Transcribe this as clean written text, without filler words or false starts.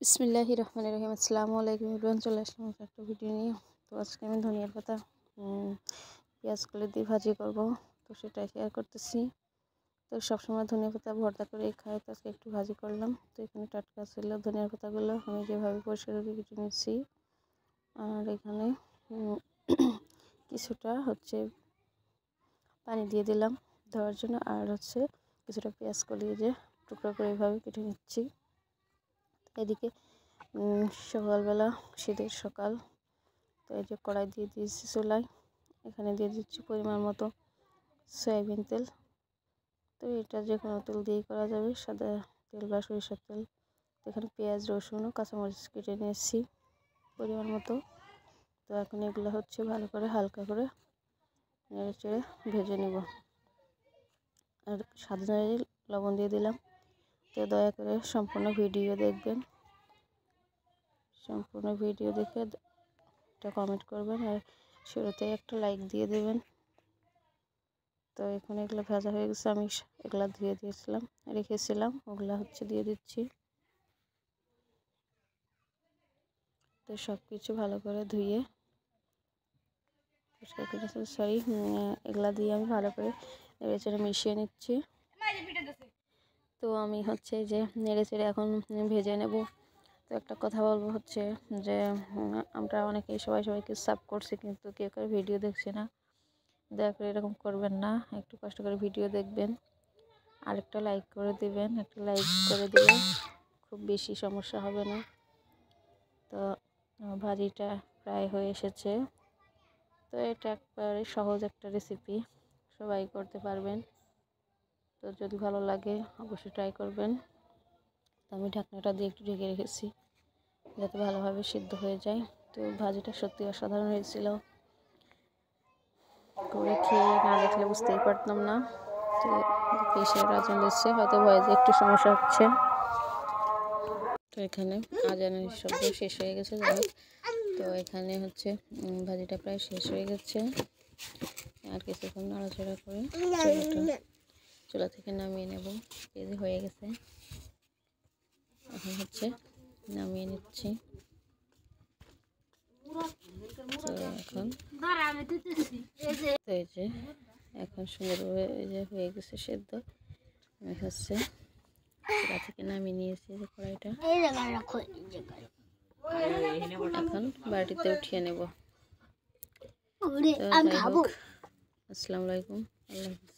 বিসমিল্লাহির রহমানির রহিম। আসসালামু আলাইকুম এভরিওয়ান, চলে আসলাম একটা ভিডিও নিয়ে। তো আজকে আমি ধনিয়ার পাতা পেঁয়াজগুলো দিয়ে ভাজি করব, তো সেটাই শেয়ার করতেছি। তো সবসময় ধনিয়া পাতা ভর্তা করে খাই, তো আজকে একটু ভাজি করলাম। তো এখানে টাটকা ছিল ধনিয়ার পাতাগুলো, আমি যেভাবে পরিষ্কার করে কেটে নিচ্ছি। আর এখানে কিছুটা পানি দিয়ে দিলাম ধোয়ার জন্য, আর কিছুটা পেঁয়াজ কলিয়ে যে টুকরো করে এভাবে কেটে নিচ্ছি। এদিকে সকালবেলা, শীতের সকাল, তো এই যে কড়াই দিয়ে দিয়েছি চুলায়। এখানে দিয়ে দিচ্ছি পরিমাণ মতো সয়াবিন তেল। তো এটা যে কোনো তেল দিয়েই করা যাবে, সাদা তেল বা সরিষার তেল। তো এখানে পেঁয়াজ, রসুন ও কাঁচামরিচ কেটে নিয়েছি পরিমাণ মতো। তো এখন এগুলো ভালো করে হালকা করে নেড়ে চেড়ে ভেজে নেব। আর স্বাদ অনুযায়ী লবণ দিয়ে দিলাম। তো দয়া করে সম্পূর্ণ ভিডিও দেখবেন, সম্পূর্ণ ভিডিও দেখে একটা কমেন্ট করবেন, আর শুরুতে একটা লাইক দিয়ে দেবেন। তো এখন এগুলো ভাজা হয়ে গেছে, আমি এগুলা ধুয়ে রেখেছিলাম, ওগুলা দিয়ে দিচ্ছি। তো সব কিছু ভালো করে ধুয়ে এগুলা দিয়ে আমি ভালো করে নেড়ে চেড়ে মিশিয়ে নিচ্ছি। তো আমি যে নেড়ে চেড়ে এখন ভেজে নেব। তো একটা কথা বলবো যে আমরা অনেকেই সবাইকে সাব করছি, কিন্তু কেউ কেউ ভিডিও দেখছে না। দয়া করে এরকম করবেন না, একটু কষ্ট করে ভিডিও দেখবেন, আর একটা লাইক করে দিবেন। একটা লাইক করে দিলে খুব বেশি সমস্যা হবে না। তো ভাজিটা প্রায় হয়ে এসেছে। তো এটা একবারে সহজ একটা রেসিপি, সবাই করতে পারবেন। তো যদি ভালো লাগে অবশ্যই ট্রাই করবেন। তো আমি ঢাকনাটা দিয়ে একটু ঢেকে রেখেছি যাতে ভালোভাবে সিদ্ধ হয়ে যায়। তো ভাজিটা সত্যি অসাধারণ হয়েছিল, করে খেয়ে না দেখলে বুঝতেই পারতাম না। তো পেশের আজান দিচ্ছে, হয়তো ভয়েসে একটু সমস্যা হচ্ছে। তো এখানে আজানের শব্দ শেষ হয়ে গেছে, যাই হোক। তো এখানে ভাজিটা প্রায় শেষ হয়ে গেছে। আর কিছুক্ষণ নাড়াচাড়া করে চুলা থেকে নামিয়ে নেব। এই যে হয়ে গেছে, এখন নামিয়ে নিচ্ছি। তো এখন এই যে এখন সুন্দরভাবে এই যে হয়ে গেছে সেদ্ধ। আমি চুলা থেকে নামিয়ে নিয়েছি যে কড়াইটা, এখন বাটিতে উঠিয়ে নেব। তো যাই হোক, আসসালামু আলাইকুম, আল্লাহ হাফেজ।